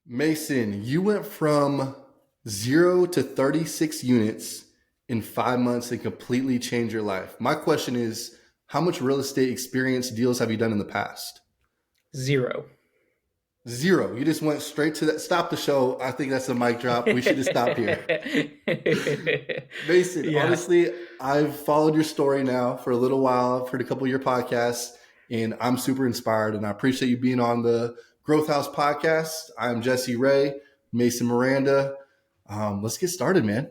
Mason, you went from 0 to 36 units in 5 months and completely changed your life. My question is, how much real estate experience deals have you done in the past? Zero. Zero. You just went straight to that. Stop the show. I think that's a mic drop. We should have stopped here. Mason, Yeah. honestly, I've followed your story now for a little while. I've heard a couple of your podcasts, and I'm super inspired. And I appreciate you being on the Growth House podcast. I'm Jesse Ray, Mason Miranda. Let's get started, man.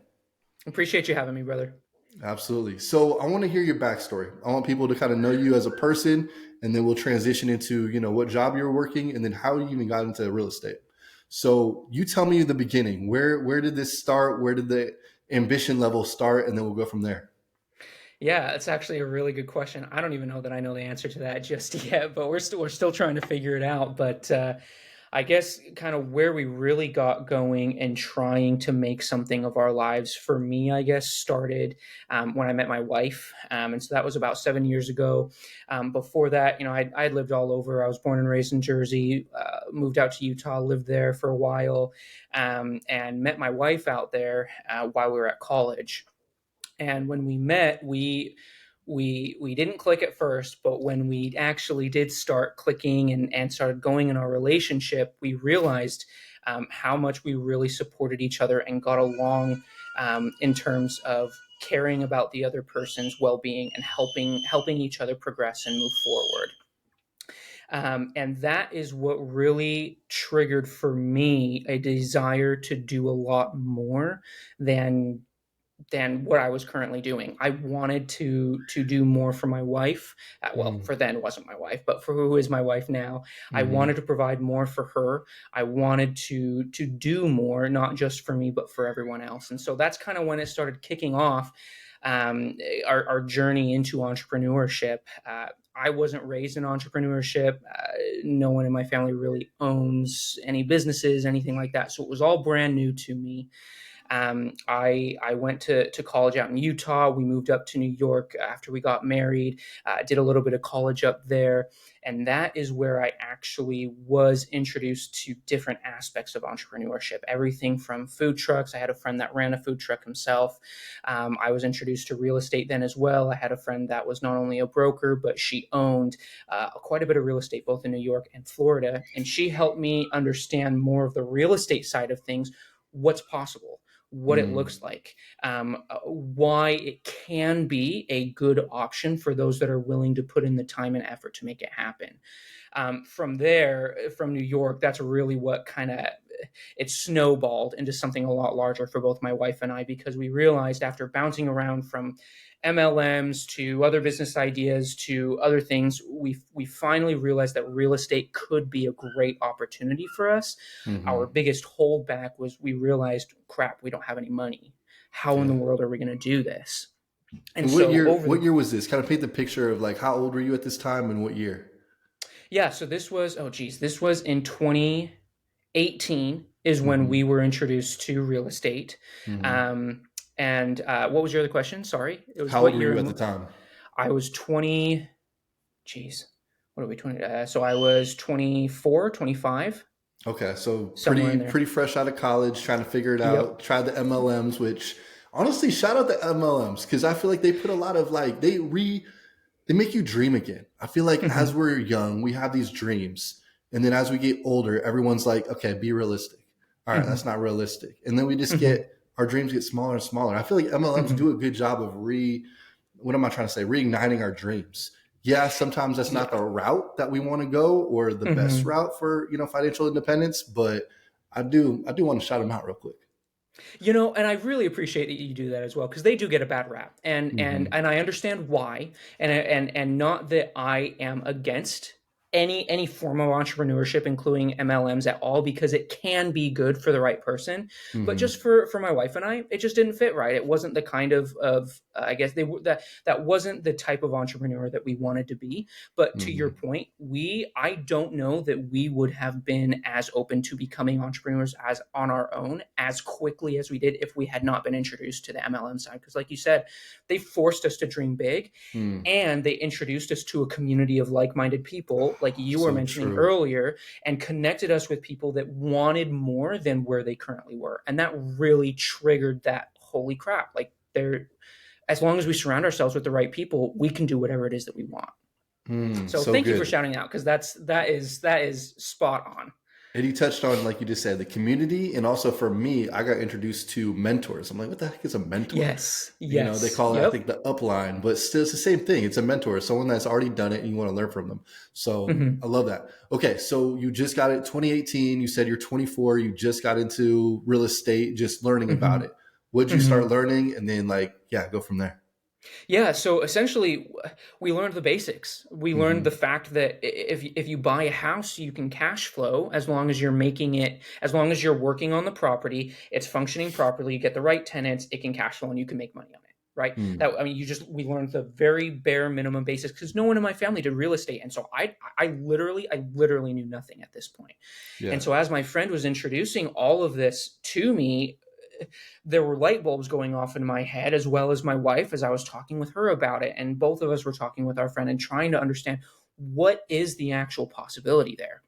Appreciate you having me, brother. Absolutely. So I want to hear your backstory. I want people to kind of know you as a person, and then we'll transition into, what job you're working and then how you even got into real estate. So you tell me the beginning. Where did this start? Where did the ambition level start? And then we'll go from there. Yeah, it's actually a really good question. I don't even know that I know the answer to that just yet, but we're still trying to figure it out. But I guess kind of where we really got going and trying to make something of our lives for me, I guess, started when I met my wife. And so that was about 7 years ago. Before that, I'd lived all over. I was born and raised in Jersey, moved out to Utah, lived there for a while, and met my wife out there while we were at college. And when we met, we didn't click at first, but when we actually did start clicking and started going in our relationship, we realized how much we really supported each other and got along in terms of caring about the other person's well-being and helping each other progress and move forward. And that is what really triggered for me a desire to do a lot more than what I was currently doing. I wanted to do more for my wife. Well, Mm-hmm. for then wasn't my wife, but for who is my wife now. I wanted to provide more for her. I wanted to do more, not just for me, but for everyone else. And so that's kind of when it started kicking off our journey into entrepreneurship. I wasn't raised in entrepreneurship. No one in my family really owns any businesses, anything like that. So it was all brand new to me. I went to college out in Utah. We moved up to New York after we got married, did a little bit of college up there. And that is where I actually was introduced to different aspects of entrepreneurship, everything from food trucks. I had a friend that ran a food truck himself. I was introduced to real estate then as well. I had a friend that was not only a broker, but she owned quite a bit of real estate, both in New York and Florida. And she helped me understand more of the real estate side of things, what's possible, what it Mm-hmm. looks like, why it can be a good option for those that are willing to put in the time and effort to make it happen. From there, from New York, that's really what kind of it snowballed into something a lot larger for both my wife and I, because we realized after bouncing around from MLMs to other business ideas to other things, we finally realized that real estate could be a great opportunity for us. Mm-hmm. Our biggest holdback was we realized, crap, we don't have any money. How in the Yeah. world are we going to do this? And And what so year? over What the year was this? Kind of paint the picture of like how old were you at this time and what year? Yeah, so this was, oh geez, this was in 2018 is when Mm-hmm. we were introduced to real estate. Mm-hmm. Um, and what was your other question? Sorry, it was How old what were year? you at the time? I was 20. Geez, what are we 20? So I was 24, 25, Okay, so somewhere pretty in there. pretty fresh out of college, trying to figure it Yep. out. Tried the MLMs, which honestly, shout out the MLMs because I feel like they put a lot of like they make you dream again. I feel like as Hmm. we're young, we have these dreams, and then as we get older, everyone's like, okay, be realistic. All right, that's Hmm. not realistic, and then we just Hmm. get our dreams get smaller and smaller. I feel like MLMs Hmm. do a good job of what am I trying to say? Reigniting our dreams. Yeah, sometimes that's not Yeah. the route that we want to go or the best Hmm. route for financial independence, but I do want to shout them out real quick. And I really appreciate that you do that as well, because they do get a bad rap, and and Hmm. and I understand why, and not that I am against any form of entrepreneurship, including MLMs at all, because it can be good for the right person, but Hmm. just for my wife and I, it just didn't fit right. It wasn't the kind of I guess that wasn't the type of entrepreneur that we wanted to be. But to your Hmm. point, I don't know that we would have been as open to becoming entrepreneurs as on our own as quickly as we did if we had not been introduced to the MLM side. Because, like you said, they forced us to dream big, Hmm. and they introduced us to a community of like-minded people like you were So mentioning true. earlier, and connected us with people that wanted more than where they currently were. And that really triggered that holy crap. Like there, as long as we surround ourselves with the right people, we can do whatever it is that we want. So So thank you for good. shouting out, because that is spot on. And you touched on, like you just said, the community. And also for me, I got introduced to mentors. I'm like, what the heck is a mentor? Yes. They Yes. call it, I Yep. think, the upline, but still it's the same thing. It's a mentor, someone that's already done it and you want to learn from them. So Hmm. I love that. Okay. So you just got it 2018. You said you're 24. You just got into real estate, just learning about Hmm. it. What'd you start Hmm. learning? And then yeah, go from there. Yeah, so essentially, we learned the basics. We learned the Mm-hmm. fact that if you buy a house, you can cash flow as long as you're making it, as long as you're working on the property, it's functioning properly, you get the right tenants, it can cash flow and you can make money on it, right? Mm. That I mean, we learned the very bare minimum basics because no one in my family did real estate, and so I literally knew nothing at this point. And Yeah. so as my friend was introducing all of this to me, there were light bulbs going off in my head, as well as my wife, as I was talking with her about it. And both of us were talking with our friend and trying to understand what is the actual possibility there.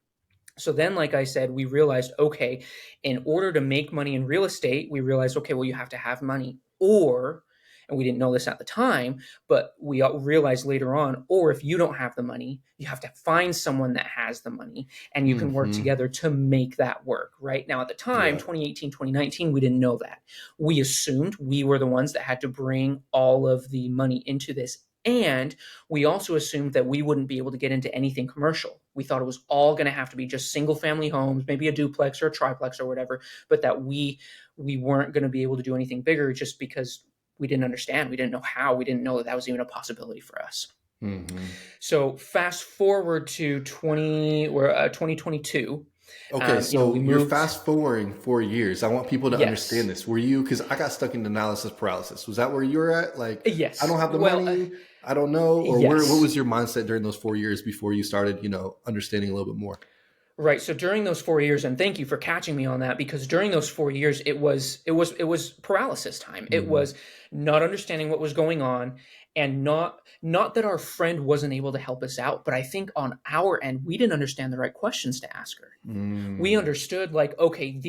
So then, like I said, we realized, okay, in order to make money in real estate, we realized, okay, well, you have to have money, or, and we didn't know this at the time, but we realized later on, or if you don't have the money, you have to find someone that has the money and you can work Mm-hmm. together to make that work, right? Now, at the time, Yeah. 2018, 2019, we didn't know that. We assumed we were the ones that had to bring all of the money into this. And we also assumed that we wouldn't be able to get into anything commercial. We thought it was all going to have to be just single family homes, maybe a duplex or a triplex or whatever, but that we weren't going to be able to do anything bigger just because we didn't understand. We didn't know how. We didn't know that that was even a possibility for us. Mm-hmm. So fast forward to 2022. Okay, We so you're moved. fast forwarding 4 years. I want people to understand Yes. this. Were you, because I got stuck in analysis paralysis. Was that where you were at? Like, I don't Yes. have the Well, money. I don't know. Or what yes. was your mindset during those 4 years before you started, understanding a little bit more? Right. So during those 4 years, and thank you for catching me on that, because during those 4 years, it was paralysis time. It Mm-hmm. was not understanding what was going on, and not that our friend wasn't able to help us out, but I think on our end, we didn't understand the right questions to ask her. We Mm. understood, like, okay,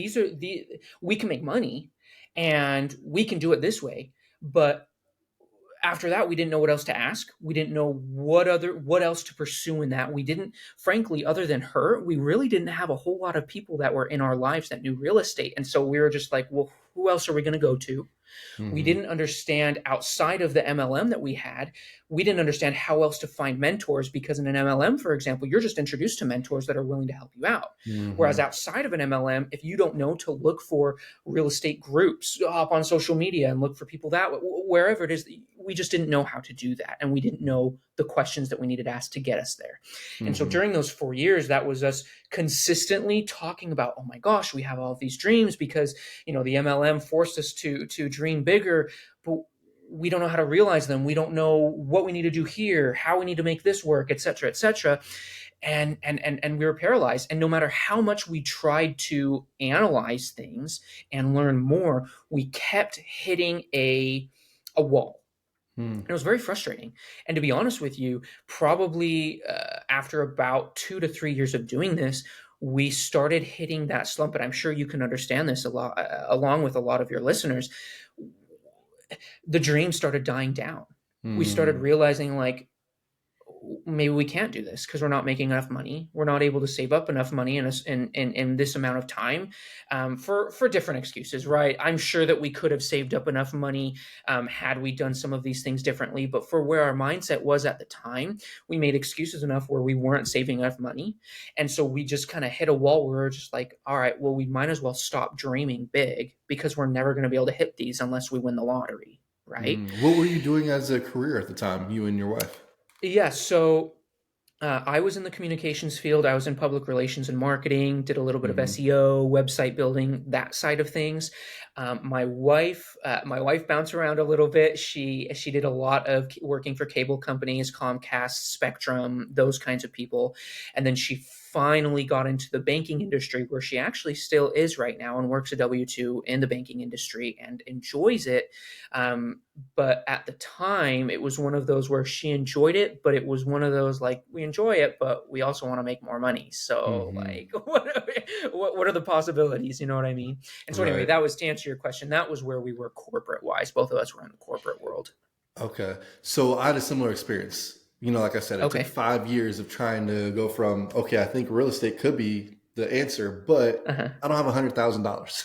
we can make money, and we can do it this way, but after that we didn't know what else to ask. We didn't know what else to pursue in that. We didn't, frankly, other than her, we really didn't have a whole lot of people that were in our lives that knew real estate. And so we were just like, well, who else are we going to go to? We Mm-hmm. didn't understand, outside of the MLM that we had, we didn't understand how else to find mentors, because in an MLM, for example, you're just introduced to mentors that are willing to help you out. Whereas Mm-hmm. outside of an MLM, if you don't know to look for real estate groups, hop on social media and look for people that wherever it is, we just didn't know how to do that. And we didn't know the questions that we needed to ask to get us there. And so Mm-hmm. during those 4 years, that was us consistently talking about, oh my gosh, we have all of these dreams because the MLM forced us to dream bigger, but we don't know how to realize them. We don't know what we need to do here, how we need to make this work, et cetera, et cetera. And we were paralyzed. And no matter how much we tried to analyze things and learn more, we kept hitting a wall. Mm. It was very frustrating. And to be honest with you, probably after about 2 to 3 years of doing this, we started hitting that slump. And I'm sure you can understand this a lot, along with a lot of your listeners. The dream started dying down. We started Mm. realizing, like, maybe we can't do this because we're not making enough money. We're not able to save up enough money in this amount of time, for different excuses, right? I'm sure that we could have saved up enough money had we done some of these things differently. But for where our mindset was at the time, we made excuses enough where we weren't saving enough money. And so we just kind of hit a wall where we're just like, all right, well, we might as well stop dreaming big because we're never going to be able to hit these unless we win the lottery, right? Mm. What were you doing as a career at the time, you and your wife? Yeah, so I was in the communications field. I was in public relations and marketing, did a little bit of Mm-hmm. SEO, website building, that side of things. My wife bounced around a little bit. She did a lot of working for cable companies, Comcast, Spectrum, those kinds of people. And then she finally got into the banking industry, where she actually still is right now and works a W-2 in the banking industry and enjoys it. But at the time, it was one of those where she enjoyed it, but it was one of those like, we enjoy it, but we also want to make more money. So Mm-hmm. like, what are the possibilities? You know what I mean? And so anyway, Right. that was, to answer your question, that was where we were corporate wise. Both of us were in the corporate world. Okay. So I had a similar experience. Like I said, it took Okay. 5 years of trying to go from, okay, I think real estate could be the answer, but Uh-huh. I don't have $100,000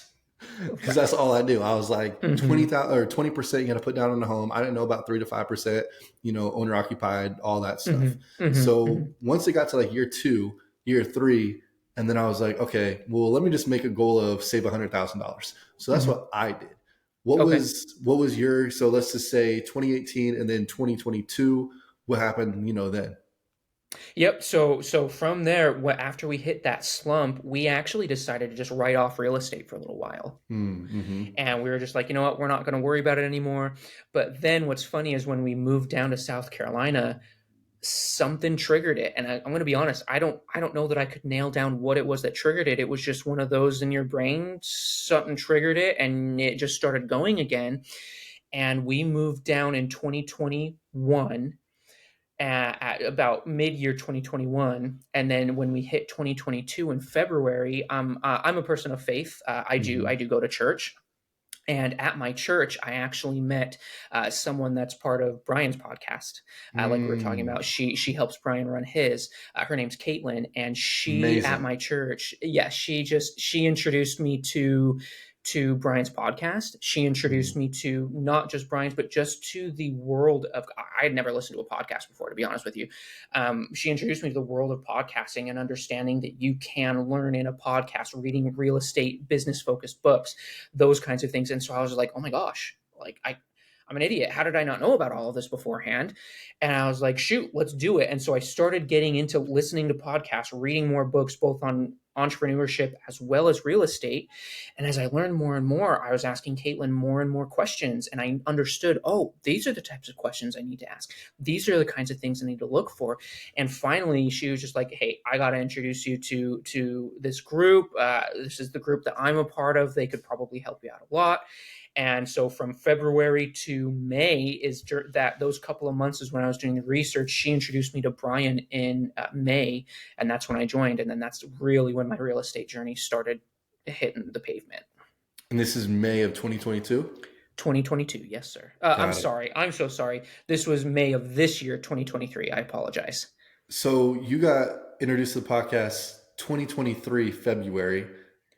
because that's Right. all I do. I was like Mm-hmm. 20,000 or 20% you got to put down on the home. I didn't know about 3 to 5%, owner occupied, all that stuff. Mm-hmm. Mm-hmm. So Mm-hmm. once it got to like year 2, year 3, and then I was like, okay, well, let me just make a goal of save $100,000. So that's Mm-hmm. what I did. What Okay. was what was your, so let's just say 2018 and then 2022, what happened, then? Yep. So from there, after we hit that slump, we actually decided to just write off real estate for a little while. Mm-hmm. And we were just like, you know what, we're not going to worry about it anymore. But then what's funny is when we moved down to South Carolina, something triggered it. And I'm going to be honest, I don't know that I could nail down what it was that triggered it. It was just one of those in your brain, something triggered it and it just started going again. And we moved down in 2021, at about mid-year 2021, and then when we hit 2022 in February, I'm a person of faith. I do Mm-hmm. I do go to church, and at my church, I actually met someone that's part of Brian's podcast. Like we were talking Mm. about, she helps Brian run his. Her name's Caitlin, and she at Amazing. my church, yeah, she introduced me to Brian's podcast. She Mm. introduced me to not just Brian's, but just to the world of. I had never listened to a podcast before, to be honest with you. She introduced me to the world of podcasting and understanding that you can learn in a podcast, reading real estate business focused books, those kinds of things. And so I was like, oh my gosh, like I'm an idiot. How did I not know about all of this beforehand? And I was like, shoot, let's do it. And so I started getting into listening to podcasts, reading more books, both on entrepreneurship as well as real estate. And as I learned more and more, I was asking Caitlin more and more questions. And I understood, oh, these are the types of questions I need to ask. These are the kinds of things I need to look for. And finally, she was just like, hey, I got to introduce you to this group. This is the group that I'm a part of. They could probably help you out a lot. And so from February to May is that those couple of months is when I was doing the research. She introduced me to Brian in May, and that's when I joined. And then that's really when my real estate journey started hitting the pavement. And this is May of 2022? 2022, yes, sir. I'm Got it. sorry. I'm so sorry. This was May of this year, 2023. I apologize. So you got introduced to the podcast 2023 February,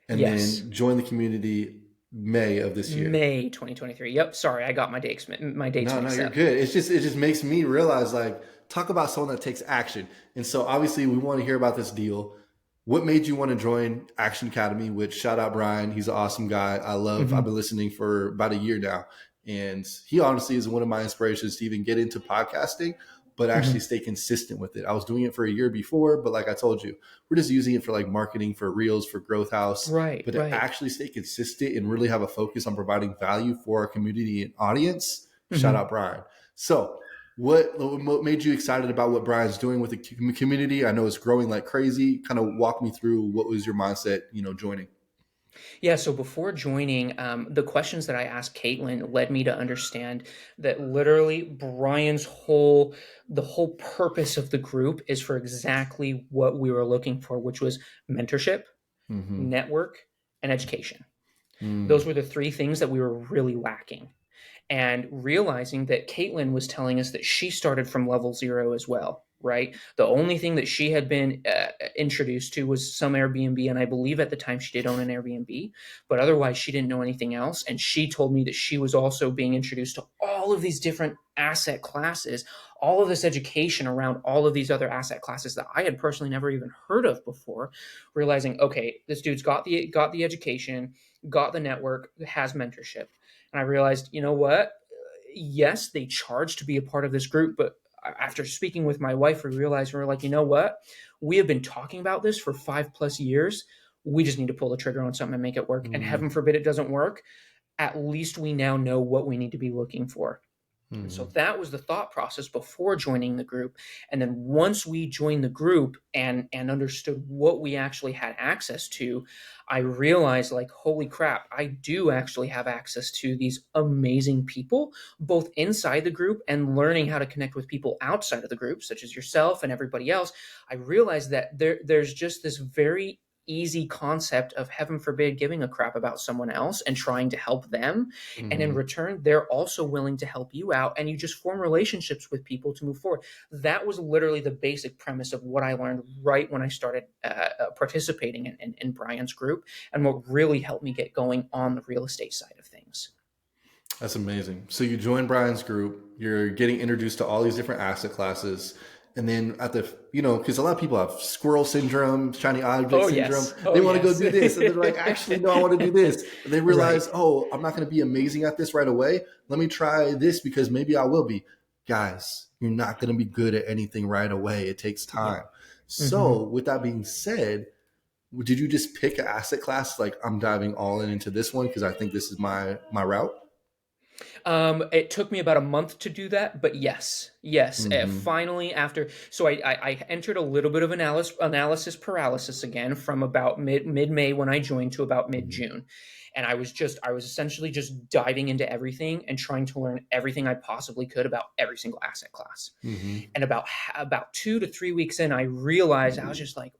and Yes. then joined the community May of this year. May 2023. Yep. Sorry, I got my dates No, no, mixed you're up. good. It just makes me realize, like, talk about someone that takes action. And so obviously we want to hear about this deal. What made you want to join Action Academy? Which, shout out Brian, he's an awesome guy. I've Mm-hmm. been listening for about a year now, and he honestly is one of my inspirations to even get into podcasting, but actually Mm-hmm. stay consistent with it. I was doing it for a year before, but like I told you, we're just using it for like marketing, for reels, for Growth House. Right. But to Right. actually stay consistent and really have a focus on providing value for our community and audience, shout Mm-hmm. out Brian. So what made you excited about what Brian's doing with the community? I know it's growing like crazy. Kind of walk me through what was your mindset, joining. Yeah, so before joining, the questions that I asked Caitlin led me to understand that literally the whole purpose of the group is for exactly what we were looking for, which was mentorship, Mm-hmm. network, and education. Those Mm. were the three things that we were really lacking. And realizing that Caitlin was telling us that she started from level zero as well, right? The only thing that she had been introduced to was some Airbnb. And I believe at the time she did own an Airbnb, but otherwise she didn't know anything else. And she told me that she was also being introduced to all of these different asset classes, all of this education around all of these other asset classes that I had personally never even heard of before, realizing, okay, this dude's got the education, got the network, has mentorship. And I realized, you know what? Yes, they charge to be a part of this group, but after speaking with my wife, we realized we were like, you know what? We have been talking about this for 5+ years. We just need to pull the trigger on something and make it work. And Mm. heaven forbid it doesn't work. At least we now know what we need to be looking for. And so Mm-hmm. that was the thought process before joining the group. And then once we joined the group and understood what we actually had access to, I realized, like, holy crap, I do actually have access to these amazing people, both inside the group and learning how to connect with people outside of the group, such as yourself and everybody else. I realized that there's just this very easy concept of, heaven forbid, giving a crap about someone else and trying to help them, and in Mm-hmm. return they're also willing to help you out, and you just form relationships with people to move forward. That was literally the basic premise of what I learned right when I started participating in Brian's group, and what really helped me get going on the real estate side of things. That's amazing. So you join Brian's group, you're getting introduced to all these different asset classes. And then at the, because a lot of people have squirrel syndrome, shiny object Oh syndrome. yes, They oh want to go yes. do this. And they're like, actually, no, I want to do this. And they Right. realize, oh, I'm not going to be amazing at this right away. Let me try this because maybe I will be. Guys, you're not going to be good at anything right away. It takes Yep. time. Hmm. So with that being said, did you just pick an asset class? Like, I'm diving all in into this one because I think this is my route. It took me about a month to do that, but yes, yes. Mm-hmm. Finally, after, so I entered a little bit of analysis paralysis again from about mid May when I joined to about mid Mm-hmm. June, and I was essentially just diving into everything and trying to learn everything I possibly could about every single asset class. Mm-hmm. And about 2 to 3 weeks in, I realized, I was just like,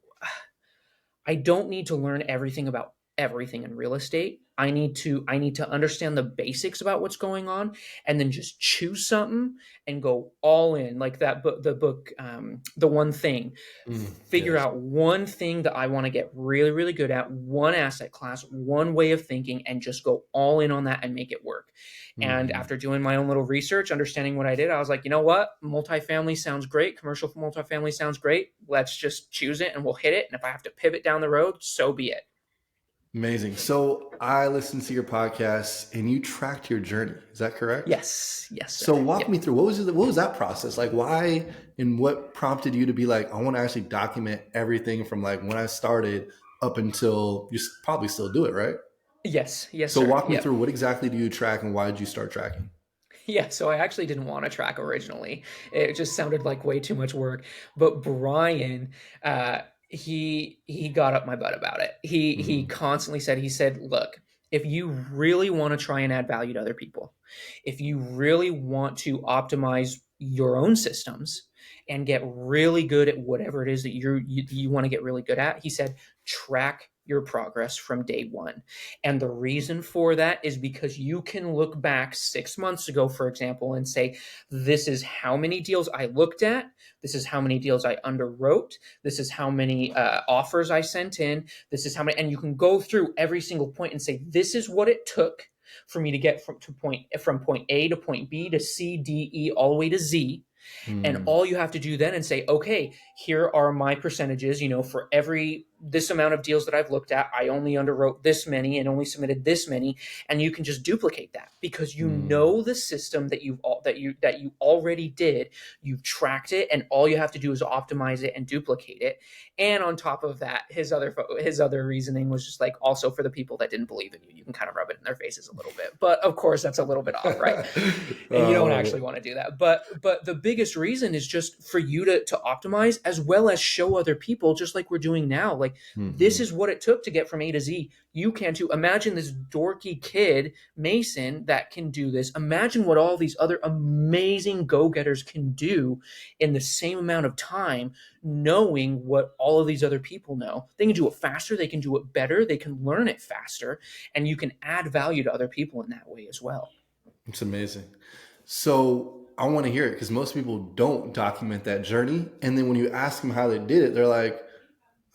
I don't need to learn everything about everything in real estate. I need to understand the basics about what's going on, and then just choose something and go all in, like that book, the one thing. Figure Yes. out one thing that I want to get really, really good at, one asset class, one way of thinking, and just go all in on that and make it work. And Mm-hmm. after doing my own little research, understanding what I did, I was like, you know what? Multifamily sounds great. Commercial multifamily sounds great. Let's just choose it and we'll hit it. And if I have to pivot down the road, so be it. Amazing. So I listened to your podcast and you tracked your journey. Is that correct? Yes. Yes, So sir. walk Yep. me through what was that process like? Why and what prompted you to be like, I want to actually document everything from like when I started up until you probably still do it, right? Yes. Yes, So sir. walk me Yep. through what exactly do you track and why did you start tracking? Yeah, so I actually didn't want to track originally. It just sounded like way too much work. But Brian, he got up my butt about it. He Mm-hmm. constantly said, he said, look, if you really want to try and add value to other people, if you really want to optimize your own systems and get really good at whatever it is that you want to get really good at, he said, track your progress from day one. And the reason for that is because you can look back 6 months ago, for example, and say, this is how many deals I looked at. This is how many deals I underwrote. This is how many offers I sent in. This is how many, and you can go through every single point and say, this is what it took for me to get from point A to point B to C, D, E, all the way to Z. And Mm-hmm. all you have to do then and say, okay, here are my percentages. For every this amount of deals that I've looked at, I only underwrote this many and only submitted this many. And you can just duplicate that because you know the system that you already did. You've tracked it, and all you have to do is optimize it and duplicate it. And on top of that, his other reasoning was just like, also for the people that didn't believe in you, you can kind of rub it in their faces a little bit. But of course, that's a little bit off, right? And you I don't love actually it. want to do that. But the biggest reason is just for you to optimize, as well as show other people, just like we're doing now. Like, this Mm-hmm. is what it took to get from A to Z. You can too. Imagine this dorky kid Mason that can do this. Imagine what all these other amazing go-getters can do in the same amount of time, knowing what all of these other people know. They can do it faster, they can do it better, they can learn it faster, and you can add value to other people in that way as well. It's amazing. So I want to hear it because most people don't document that journey. And then when you ask them how they did it, they're like,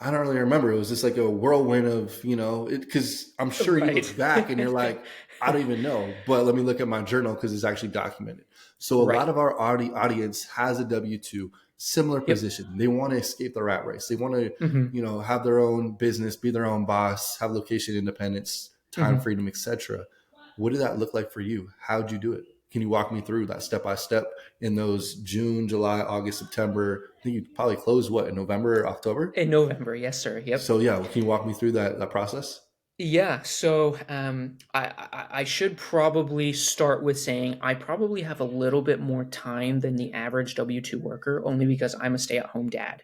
I don't really remember. It was just like a whirlwind of, because I'm sure you Right. look back and you're like, I don't even know, but let me look at my journal because it's actually documented. So a lot Right. of our audience has a W-2, similar Yep. position. They want to escape the rat race. They want to, Hmm. have their own business, be their own boss, have location independence, time Hmm. freedom, etc. What did that look like for you? How'd you do it? Can you walk me through that step by step in those June, July, August, September? I think you probably closed what in November, October? In November, yes, sir. Yep. So yeah, can you walk me through that process? Yeah, so I should probably start with saying I probably have a little bit more time than the average W-2 worker, only because I'm a stay-at-home dad.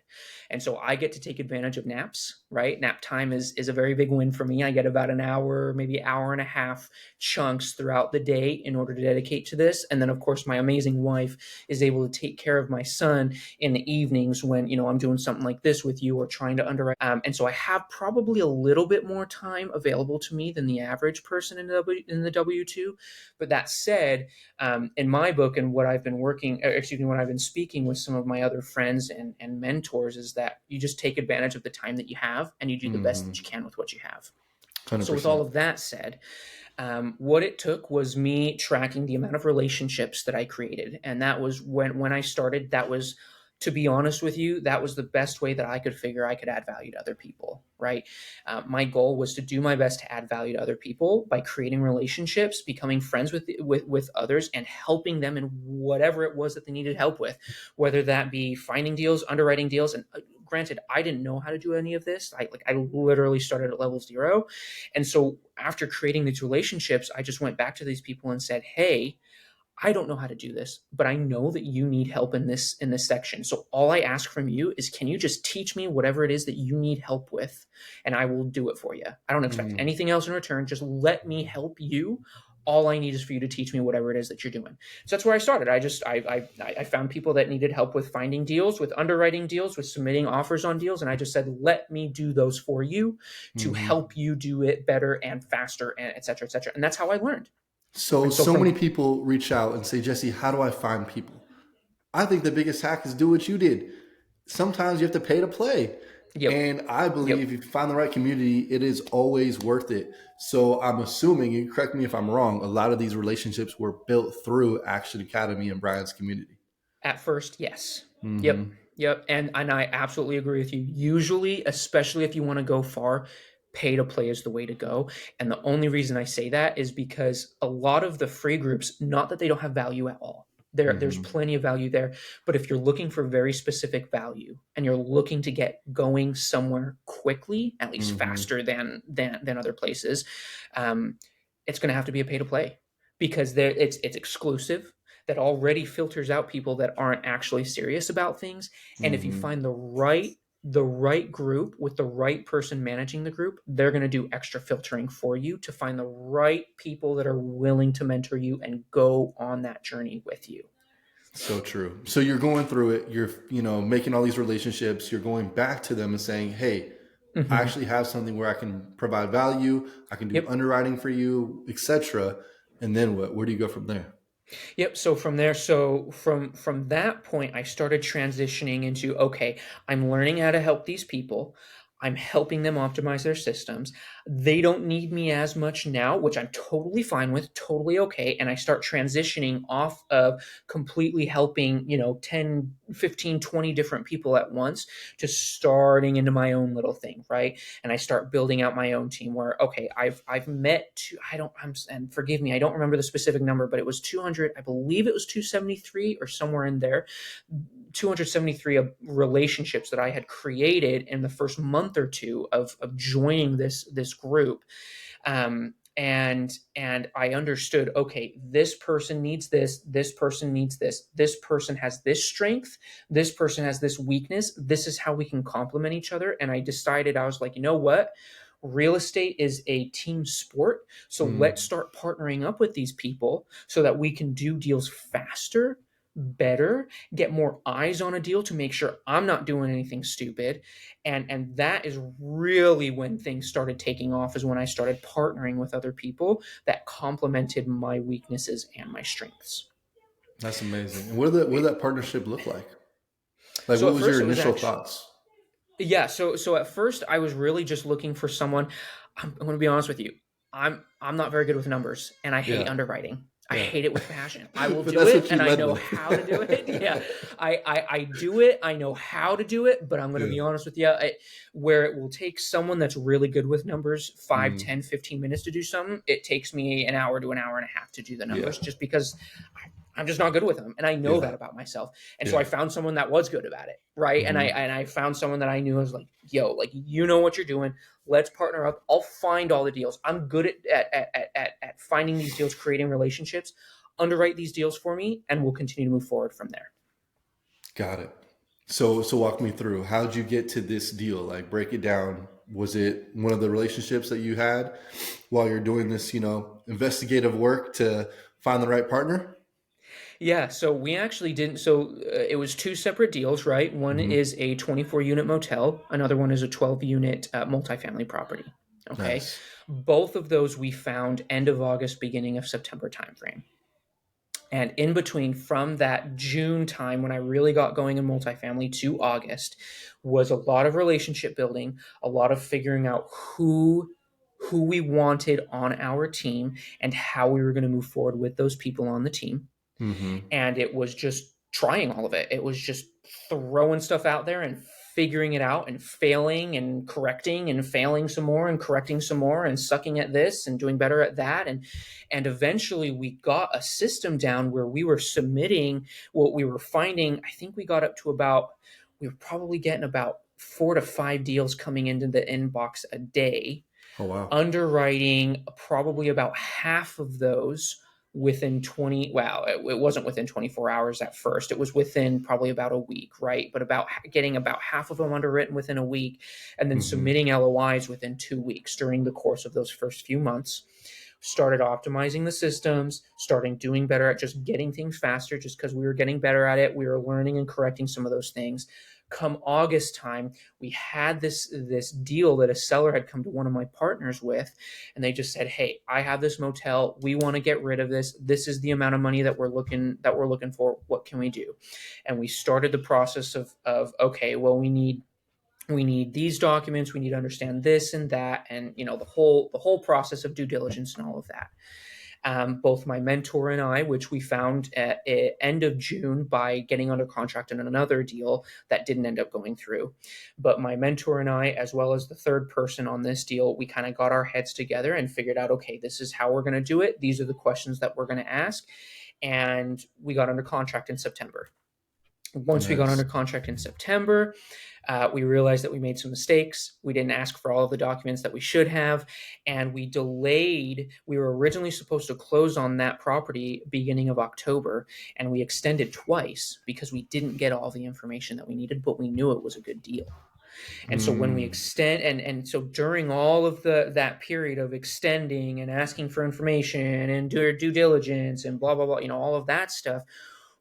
And so I get to take advantage of naps, right? Nap time is a very big win for me. I get about an hour, maybe hour and a half chunks throughout the day in order to dedicate to this. And then of course my amazing wife is able to take care of my son in the evenings when, I'm doing something like this with you or trying to underwrite. And so I have probably a little bit more time available to me than the average person in the W-2. But that said, in my book and what I've been what I've been speaking with some of my other friends and mentors is that you just take advantage of the time that you have and you do the best that you can with what you have. So with all 100%. of that said, what it took was me tracking the amount of relationships that I created. And that was when I started, that was, to be honest with you, that was the best way that I could figure I could add value to other people, right? My goal was to do my best to add value to other people by creating relationships, becoming friends with others, and helping them in whatever it was that they needed help with, whether that be finding deals, underwriting deals. And granted, I didn't know how to do any of this. I literally started at level zero. And so after creating these relationships, I just went back to these people and said, "Hey, I don't know how to do this, but I know that you need help in this section. So all I ask from you is can you just teach me whatever it is that you need help with and I will do it for you. I don't expect Mm. anything else in return. Just let me help you. All I need is for you to teach me whatever it is that you're doing." So that's where I started. I found people that needed help with finding deals, with underwriting deals, with submitting offers on deals, and I just said, "Let me do those for you to Hmm. help you do it better and faster, and et cetera, et cetera." And that's how I learned. So, And so so many from people reach out and say, Jesse, how do I find people? I think the biggest hack is do what you did. Sometimes you have to pay to play. Yep. And I believe Yep. if you find the right community, it is always worth it. So I'm assuming, and correct me if I'm wrong, a lot of these relationships were built through Action Academy and Brian's community. At first, yes. Yep. Hmm. Yep. And I absolutely agree with you. Usually, especially if you want to go far, pay to play is the way to go. And the only reason I say that is because a lot of the free groups, not that they don't have value at all. There's Hmm. plenty of value there. But if you're looking for very specific value and you're looking to get going somewhere quickly, at least Hmm. faster than other places, um, it's going to have to be a pay to play because it's exclusive, that already filters out people that aren't actually serious about things. And if you Hmm. find the right group with the right person managing the group, they're going to do extra filtering for you to find the right people that are willing to mentor you and go on that journey with you. So true. So you're going through it. You're, making all these relationships. You're going back to them and saying, "Hey, I Hmm. actually have something where I can provide value. I can do Yep. underwriting for you, etc." And then what? Where do you go from there? Yep. So from there, from that point, I started transitioning into, okay, I'm learning how to help these people. I'm helping them optimize their systems. They don't need me as much now, which I'm totally fine with, totally okay. And I start transitioning off of completely helping, 10, 15, 20 different people at once to starting into my own little thing, right? And I start building out my own team where, okay, I've met two, I don't I'm and forgive me, I don't remember the specific number, but it was 200, I believe it was 273 or somewhere in there, 273 relationships that I had created in the first month or two of joining this group. And I understood, okay, this person needs this person needs this person has this strength, this person has this weakness, this is how we can complement each other. And I decided, I was like, you know what, real estate is a team sport, so let's Mm, start partnering up with these people so that we can do deals faster, better, get more eyes on a deal to make sure I'm not doing anything stupid. And that is really when things started taking off, is when I started partnering with other people that complemented my weaknesses and my strengths. that's amazing. And what did that partnership look like? Like, So what at was your first it was initial actually, thoughts? yeah, so at first I was really just looking for someone. I'm going to be honest with you. I'm not very good with numbers, and I hate Yeah, underwriting. I yeah. hate it with passion. I will But do that's it, what you and I led know with. how to do it. Yeah, I do it. I know how to do it, but I'm going to Yeah. be honest with you. Where it will take someone that's really good with numbers 5, Mm, 10, 15 minutes to do something, it takes me an hour to an hour and a half to do the yeah. numbers, just because I'm just not good with them. And I know Yeah. that about myself. And so I Yeah. found someone that was good about it. Right. And Hmm. I found someone that I knew was like, yo, like, you know what you're doing. Let's partner up. I'll find all the deals. I'm good at finding these deals, creating relationships, underwrite these deals for me, and we'll continue to move forward from there. Got it. So walk me through. How'd you get to this deal? Like, break it down. Was it one of the relationships that you had while you're doing this, investigative work to find the right partner? Yeah, so we actually didn't. So it was two separate deals, right? One Hmm. is a 24 unit motel, another one is a 12 unit multifamily property. Okay. Nice. Both of those we found end of August, beginning of September timeframe. And in between, from that June time when I really got going in multifamily to August, was a lot of relationship building, a lot of figuring out who we wanted on our team and how we were going to move forward with those people on the team. Hmm. And it was just trying all of it. It was just throwing stuff out there and figuring it out and failing and correcting and failing some more and correcting some more and sucking at this and doing better at that. And eventually we got a system down where we were submitting what we were finding. I think we got up to about, we were probably getting about 4 to 5 deals coming into the inbox a day, Oh, wow. underwriting probably about half of those within 20, wow, it wasn't within 24 hours at first. It was within probably about a week, right? But about getting about half of them underwritten within a week, and then Hmm. submitting LOIs within 2 weeks during the course of those first few months. Started optimizing the systems, starting doing better at just getting things faster, just because we were getting better at it. We were learning and correcting some of those things. Come August time, we had this deal that a seller had come to one of my partners with, and they just said, "Hey, I have this motel. We want to get rid of this. This is the amount of money that we're looking for. What can we do?" And we started the process of okay, well, we need these documents, we need to understand this and that, and the whole process of due diligence and all of that. Both my mentor and I, which we found at end of June by getting under contract on another deal that didn't end up going through. But my mentor and I, as well as the third person on this deal, we kind of got our heads together and figured out, okay, this is how we're going to do it. These are the questions that we're going to ask. And we got under contract in September. Once we got Nice. under contract in September, we realized that we made some mistakes. We didn't ask for all of the documents that we should have, and we delayed. We were originally supposed to close on that property beginning of October, and we extended twice because we didn't get all the information that we needed, but we knew it was a good deal. And so when we Mm. extend, and so during all of that period of extending and asking for information and due diligence and blah blah blah, all of that stuff,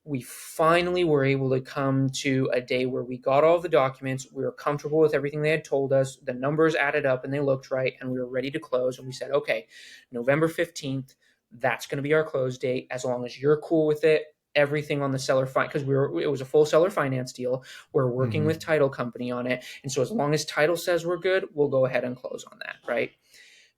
we finally were able to come to a day where we got all the documents. We were comfortable with everything they had told us. The numbers added up and they looked right, and we were ready to close. And we said, okay, November 15th, that's going to be our close date. As long as you're cool with it, everything on the seller fine, because it was a full seller finance deal. We're working with Hmm. title company on it. And so as long as title says we're good, we'll go ahead and close on that, right?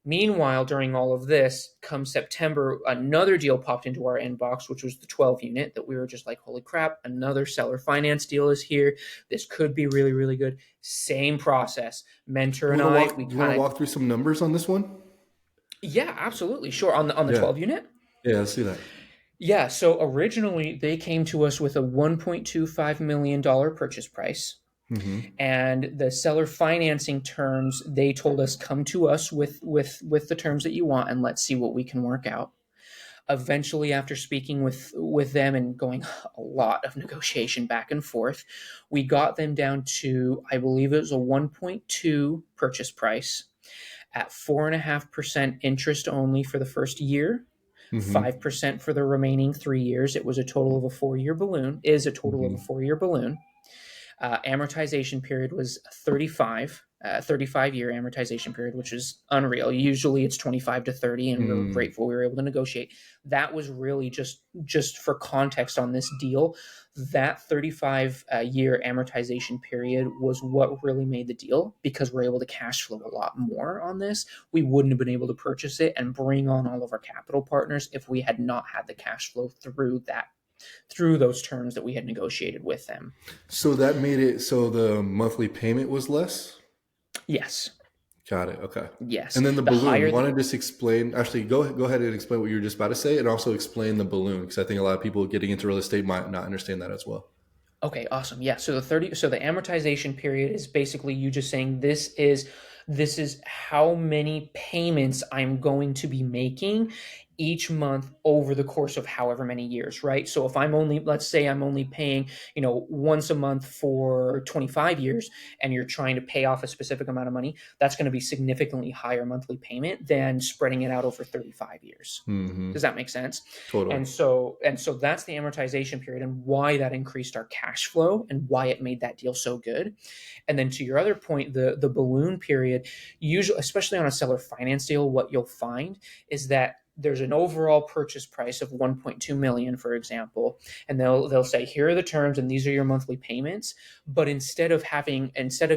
Meanwhile, during all of this, come September, another deal popped into our inbox, which was the 12 unit that we were just like, holy crap, another seller finance deal is here. This could be really, really good. Same process. Mentor You and want to I, walk? we You want to kind of, walk through some numbers on this one? yeah, absolutely. Sure. On the Yeah. 12 unit. Yeah. Let's see that. Yeah. So originally they came to us with a $1.25 million purchase price. Hmm. And the seller financing terms, they told us, come to us with the terms that you want, and let's see what we can work out. Eventually, after speaking with them and going a lot of negotiation back and forth, we got them down to, I believe it was a 1.2 purchase price at 4.5% interest only for the first year, Hmm. 5% for the remaining 3 years. It was a total of a 4-year balloon, is a total of a Hmm. 4-year balloon. Amortization period was 35-year amortization period, which is unreal. Usually it's 25 to 30, and we were Mm. grateful we were able to negotiate. That was really just for context on this deal. That 35-year amortization period was what really made the deal, because we're able to cash flow a lot more on this. We wouldn't have been able to purchase it and bring on all of our capital partners if we had not had the cash flow through those terms that we had negotiated with them. So that made it so the monthly payment was less. Yes. Got it. Okay. Yes. And then the The balloon. higher Want the to just explain? Actually, go ahead and explain what you were just about to say, and also explain the balloon because I think a lot of people getting into real estate might not understand that as well. Okay, awesome. Yeah. So the amortization period is basically you just saying this is how many payments I'm going to be making each month over the course of however many years, right? So if I'm only, let's say I'm only paying, once a month for 25 years and you're trying to pay off a specific amount of money, that's going to be significantly higher monthly payment than spreading it out over 35 years. Mm-hmm. Does that make sense? Totally. And so that's the amortization period and why that increased our cash flow and why it made that deal so good. And then to your other point, the balloon period, usually, especially on a seller finance deal, what you'll find is that there's an overall purchase price of 1.2 million, for example, and they'll say, here are the terms and these are your monthly payments. But instead of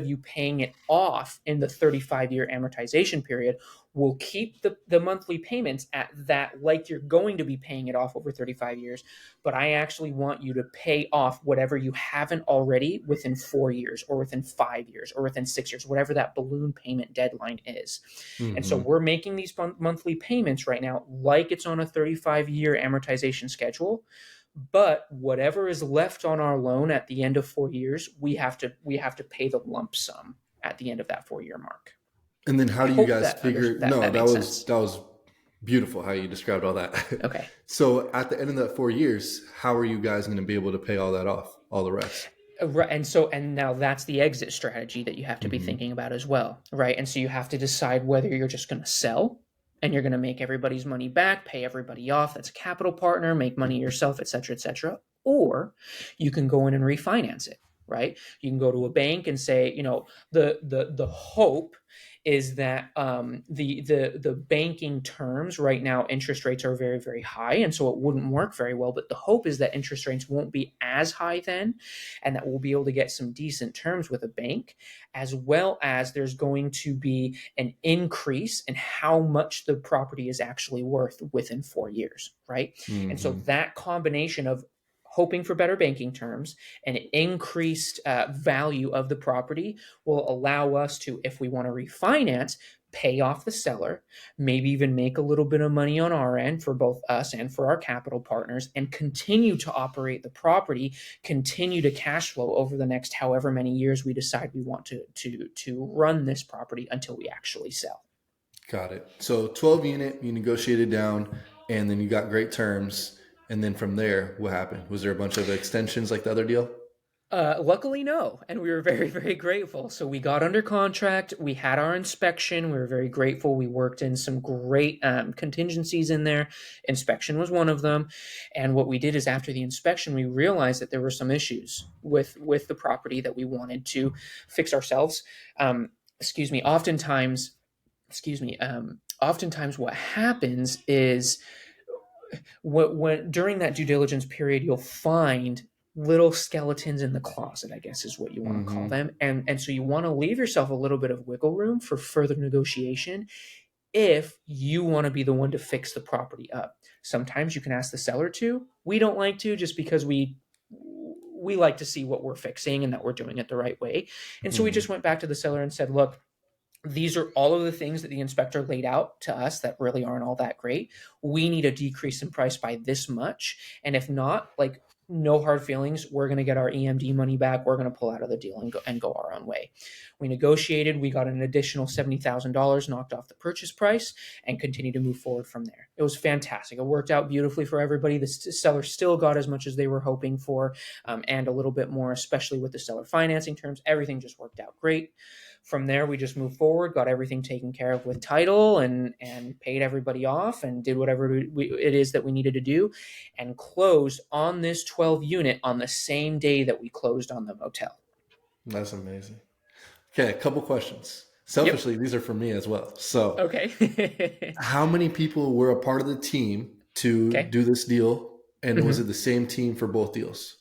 you paying it off in the 35-year amortization period, we'll keep the monthly payments at that, like you're going to be paying it off over 35 years. But I actually want you to pay off whatever you haven't already within 4 years or within 5 years or within 6 years, whatever that balloon payment deadline is. And so Mm-hmm. we're making these monthly payments right now like it's on a 35-year amortization schedule. But whatever is left on our loan at the end of 4 years, we have to pay the lump sum at the end of that 4-year mark. And then I how do you hope guys that under figure? that No, that that makes was sense. that was beautiful how you described all that. Okay. So at the end of that 4 years, how are you guys going to be able to pay all that off, all the rest? Right. And now that's the exit strategy that you have to be Mm-hmm. thinking about as well, right? And so you have to decide whether you're just going to sell and you're going to make everybody's money back, pay everybody off. That's a capital partner, make money yourself, et cetera, et cetera. Or you can go in and refinance it, right? You can go to a bank and say, the hope is that the banking terms right now, interest rates are very, very high, and so it wouldn't work very well. But the hope is that interest rates won't be as high then, and that we'll be able to get some decent terms with a bank, as well as there's going to be an increase in how much the property is actually worth within 4 years, right? And so Mm-hmm. that combination of hoping for better banking terms and increased value of the property will allow us to, if we want to refinance, pay off the seller, maybe even make a little bit of money on our end for both us and for our capital partners, and continue to operate the property, continue to cash flow over the next however many years we decide we want to run this property until we actually sell. Got it. So 12 unit, you negotiated down, and then you got great terms. And then from there, what happened? Was there a bunch of extensions like the other deal? Luckily, no. And we were very, very grateful. So we got under contract. We had our inspection. We were very grateful. We worked in some great contingencies in there. Inspection was one of them. And what we did is after the inspection, we realized that there were some issues with the property that we wanted to fix ourselves. Excuse me. Oftentimes what happens is when during that due diligence period, you'll find little skeletons in the closet, I guess is what you want to call Mm-hmm. them. And so you want to leave yourself a little bit of wiggle room for further negotiation if you want to be the one to fix the property up. Sometimes you can ask the seller to. We don't like to, just because we like to see what we're fixing and that we're doing it the right way. And so we Mm-hmm. just went back to the seller and said, look, these are all of the things that the inspector laid out to us that really aren't all that great. We need a decrease in price by this much. And if not, like, no hard feelings. We're going to get our EMD money back. We're going to pull out of the deal and go our own way. We negotiated. We got an additional $70,000 knocked off the purchase price and continued to move forward from there. It was fantastic. It worked out beautifully for everybody. The seller still got as much as they were hoping for, and a little bit more, especially with the seller financing terms. Everything just worked out great. From there, we just moved forward, got everything taken care of with title, and paid everybody off, and did whatever it is that we needed to do, and closed on this 12 unit on the same day that we closed on the motel. That's amazing. Okay, a couple questions. Yep. Selfishly, these are for me as well. So, Okay. how many people were a part of the team to Okay. do this deal? And was hmm it the same team for both deals?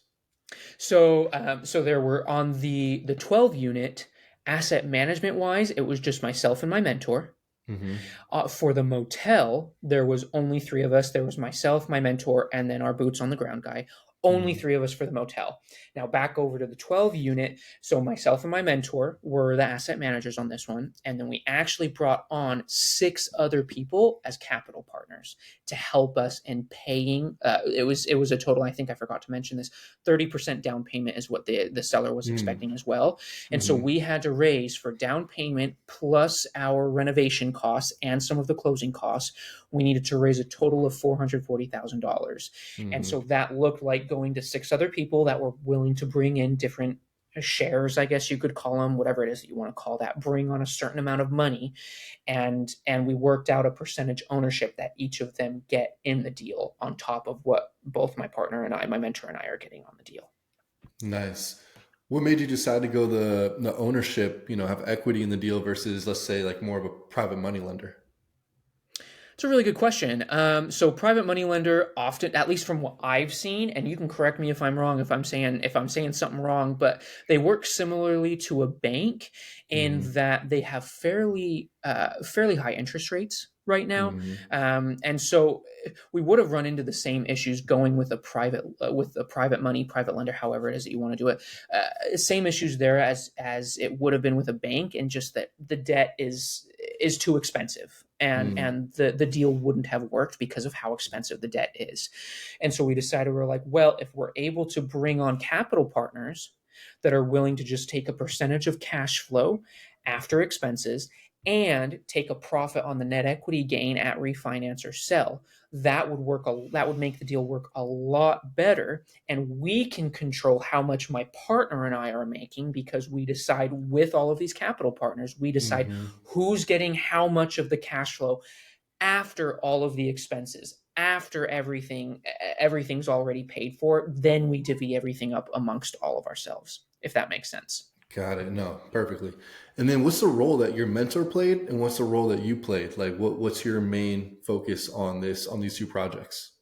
So there were on the 12 unit, asset management wise, it was just myself and my mentor. Mm-hmm. For the motel, there was only three of us. There was myself, my mentor, and then our boots on the ground guy. Only Mm. three of us for the motel. Now back over to the 12 unit. So myself and my mentor were the asset managers on this one. And then we actually brought on six other people as capital partners to help us in paying. It was a total, I think I forgot to mention this, 30% down payment is what the seller was Mm. expecting as well. And so Hmm. we had to raise for down payment plus our renovation costs and some of the closing costs. We needed to raise a total of $440,000. And Hmm. so that looked like going to six other people that were willing to bring in different shares, I guess you could call them, whatever it is that you want to call that, bring on a certain amount of money. And we worked out a percentage ownership that each of them get in the deal on top of what both my partner and I, my mentor and I, are getting on the deal. Nice. What made you decide to go the ownership, have equity in the deal versus, let's say, like more of a private money lender? It's a really good question. So private money lender often, at least from what I've seen, and you can correct me if I'm wrong, if I'm saying something wrong, but they work similarly to a bank in Hmm. that they have fairly high interest rates right now, Hmm. and so we would have run into the same issues going with a private money private lender, however it is that you want to do it. Same issues there as it would have been with a bank, and just that the debt is too expensive, Hmm. and the deal wouldn't have worked because of how expensive the debt is. And so we decided, we're like, well, if we're able to bring on capital partners that are willing to just take a percentage of cash flow after expenses and take a profit on the net equity gain at refinance or sell, that would make the deal work a lot better. And we can control how much my partner and I are making, because we decide, with all of these capital partners, we decide Hmm. who's getting how much of the cash flow after all of the expenses, after everything's already paid for. Then we divvy everything up amongst all of ourselves, if that makes sense. Got it. No, perfectly. And then what's the role that your mentor played and what's the role that you played? Like what's your main focus on these two projects?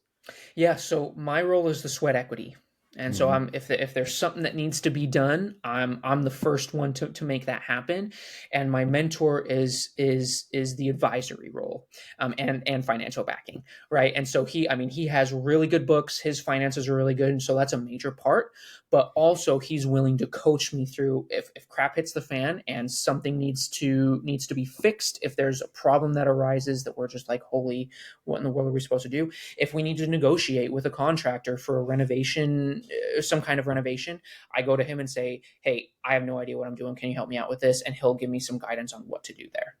Yeah, so my role is the sweat equity. And so Hmm. if there's something that needs to be done, I'm the first one to make that happen. And my mentor is the advisory role, and financial backing, right? And so he has really good books. His finances are really good, and so that's a major part. But also he's willing to coach me through if crap hits the fan and something needs to be fixed. If there's a problem that arises that we're just like, holy, what in the world are we supposed to do? If we need to negotiate with a contractor for a renovation, some kind of renovation, I go to him and say, hey, I have no idea what I'm doing. Can you help me out with this? And he'll give me some guidance on what to do there.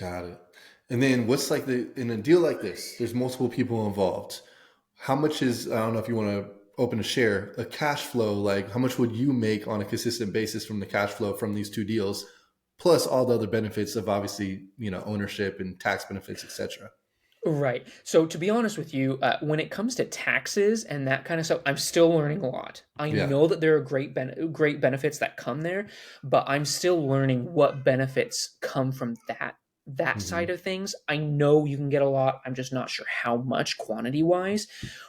Got it. And then what's like in a deal like this, there's multiple people involved. How much is, I don't know if you want to open a share, a cash flow, like how much would you make on a consistent basis from the cash flow from these two deals, plus all the other benefits of obviously, ownership and tax benefits, etc. Right. So to be honest with you, when it comes to taxes and that kind of stuff, I'm still learning a lot. I Yeah. know that there are great benefits that come there, but I'm still learning what benefits come from that Hmm. side of things. I know you can get a lot. I'm just not sure how much quantity wise.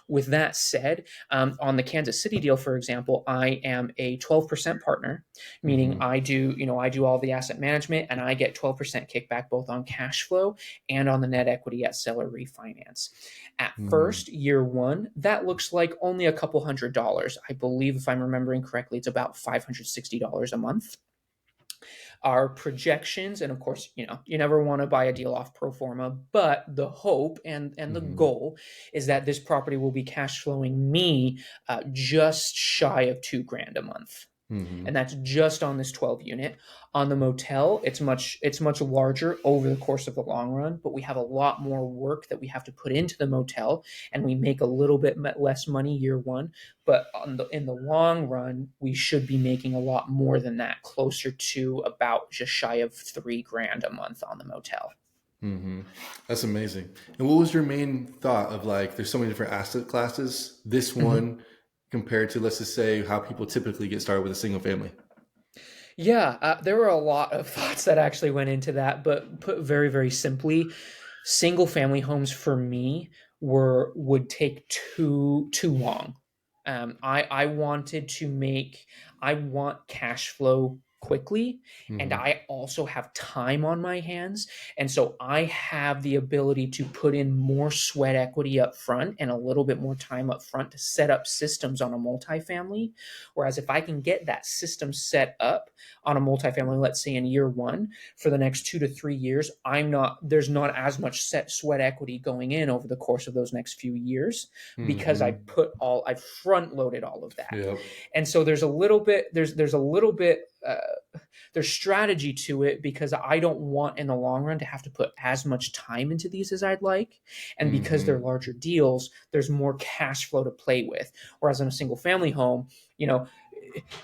With that said, on the Kansas City deal, for example, I am a 12% partner, meaning Hmm. I do all the asset management, and I get 12% kickback both on cash flow and on the net equity at seller refinance. At Hmm. first, year one, that looks like only a couple $100. I believe, if I'm remembering correctly, it's about $560 a month. Our projections, and of course, you never want to buy a deal off pro forma, but the hope and the Hmm. goal is that this property will be cash flowing me just shy of 2 grand a month, Hmm. and that's just on this 12 unit. On the motel, it's much larger over the course of the long run, but we have a lot more work that we have to put into the motel, and we make a little bit less money year one. But in the long run, we should be making a lot more than that, closer to about just shy of 3 grand a month on the motel. Hmm. That's amazing. And what was your main thought of like, there's so many different asset classes, this Mhm. one compared to, let's just say, how people typically get started with a single family? Yeah, there were a lot of thoughts that actually went into that, but put very, very simply, single family homes for me would take too long. I want cash flow quickly, and Hmm. I also have time on my hands. And so I have the ability to put in more sweat equity up front and a little bit more time up front to set up systems on a multifamily. Whereas if I can get that system set up on a multifamily, let's say in year one, for the next 2 to 3 years, there's not as much set sweat equity going in over the course of those next few years because Hmm. I front loaded all of that. Yep. And so there's a little bit, there's a little bit, there's strategy to it because I don't want in the long run to have to put as much time into these as I'd like. And because they're Hmm. larger deals, there's more cash flow to play with. Whereas in a single family home, you know,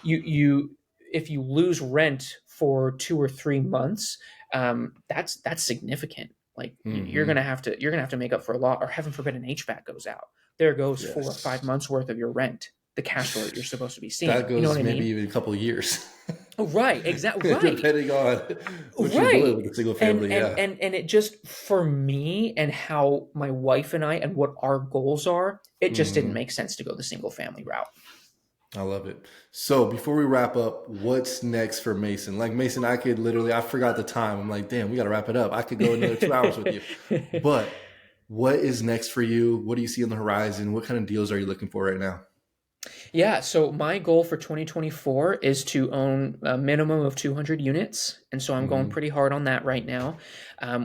you if you lose rent for 2 or 3 months, that's significant. Like Hmm. you're gonna have to make up for a lot, or heaven forbid an HVAC goes out. There goes 4 or 5 months Yes. worth of your rent, the cash flow that you're supposed to be That seeing. You know what goes I maybe mean? even a couple of years, Oh, right, exactly, right, depending on what you're doing right. with a single And family. and Yeah. and and it just for me and how my wife and I and what our goals are, it just didn't Hmm. make sense to go the single family route. I love it. So before we wrap up, what's next for Mason? Like Mason, I could literally, I forgot the time. I'm like, damn, we got to wrap it up. I could go another 2 hours with you. But what is next for you? What do you see on the horizon? What kind of deals are you looking for right now? Yeah, so my goal for 2024 is to own a minimum of 200 units. And so I'm going Hmm. pretty hard on that right now.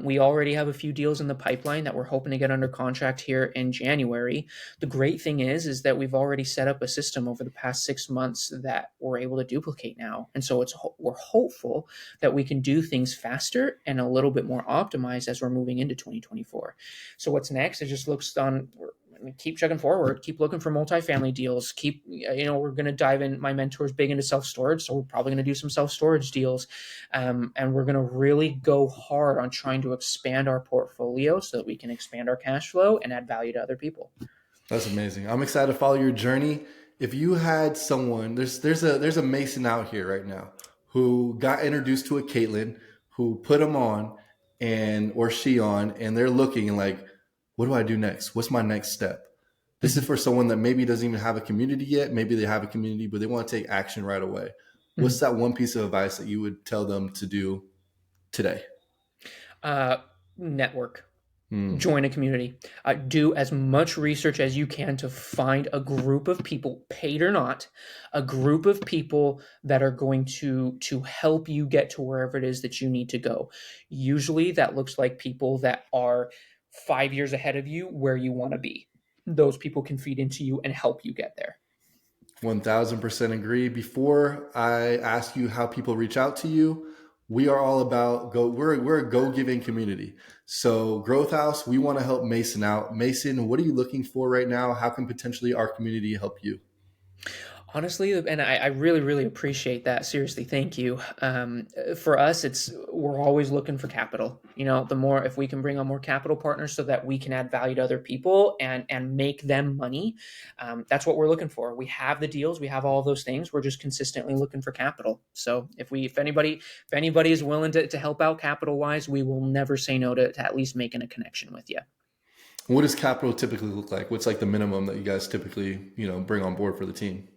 We already have a few deals in the pipeline that we're hoping to get under contract here in January. The great thing is that we've already set up a system over the past 6 months that we're able to duplicate now. And so we're hopeful that we can do things faster and a little bit more optimized as we're moving into 2024. So what's next? It just looks on. I mean, keep chugging forward, keep looking for multifamily deals. We're going to dive in. My mentor's big into self storage, so we're probably going to do some self storage deals. And we're going to really go hard on trying to expand our portfolio so that we can expand our cash flow and add value to other people. That's amazing. I'm excited to follow your journey. If you had someone, there's a Mason out here right now who got introduced to a Caitlin who put him on and or she on, and they're looking and like, what do I do next? What's my next step? This is Mhm. for someone that maybe doesn't even have a community yet. Maybe they have a community, but they want to take action right away. What's Mhm. that one piece of advice that you would tell them to do today? Uh, Network. Hmm. Join a community. Do as much research as you can to find a group of people, paid or not, a group of people that are going to help you get to wherever it is that you need to go. Usually, that looks like people that are 5 years ahead of you where you want to be. Those people can feed into you and help you get there. 1000% agree. Before I ask you how people reach out to you, we are all about go. We're a go giving community. So Growth House, we want to help Mason out. Mason, what are you looking for right now? How can potentially our community help you? Honestly, and I really, really appreciate that. Seriously, thank you. For us, we're always looking for capital. The more if we can bring on more capital partners so that we can add value to other people and make them money, that's what we're looking for. We have the deals, we have all of those things. We're just consistently looking for capital. So if anybody is willing to help out capital wise, we will never say no to at least making a connection with you. What does capital typically look like? What's like the minimum that you guys typically bring on board for the team?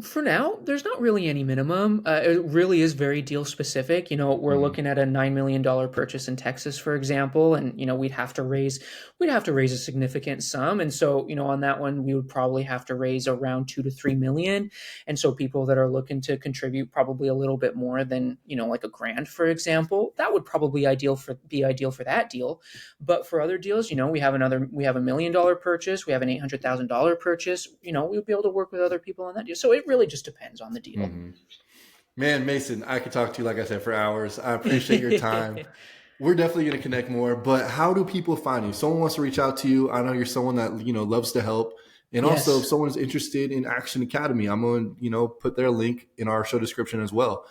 For now, there's not really any minimum. It really is very deal specific. We're Hmm. looking at a $9 million purchase in Texas, for example, and we'd have to raise a significant sum, and so on that one, we would probably have to raise around 2 to 3 million. And so people that are looking to contribute probably a little bit more than like a grand, for example, that would probably be ideal for that deal. But for other deals, we have $1 million purchase, we have an $800,000 purchase. We would be able to work with other people on that deal. So it really just depends on the deal. Hmm. Man, Mason, I could talk to you like I said for hours. I appreciate your time. We're definitely going to connect more, but how do people find you? Someone wants to reach out to you. I know you're someone that loves to help, and also if Yes. someone's interested in Action Academy, I'm going to put their link in our show description as well.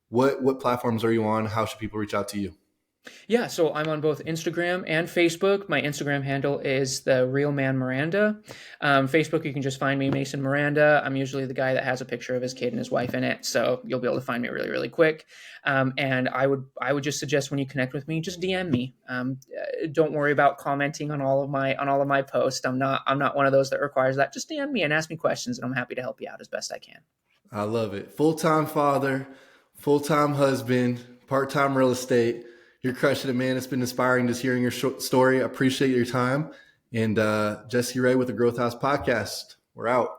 What platforms are you on? How should people reach out to you? Yeah, so I'm on both Instagram and Facebook. My Instagram handle is the Real Man Miranda. Facebook, you can just find me, Mason Miranda. I'm usually the guy that has a picture of his kid and his wife in it, so you'll be able to find me really, really quick. And I would just suggest when you connect with me, just DM me. Don't worry about commenting on all of my posts. I'm not one of those that requires that. Just DM me and ask me questions, and I'm happy to help you out as best I can. I love it. Full-time father, full-time husband, part-time real estate. You're crushing it, man. It's been inspiring just hearing your story. I appreciate your time. And Jesse Ray with the Growth House Podcast. We're out.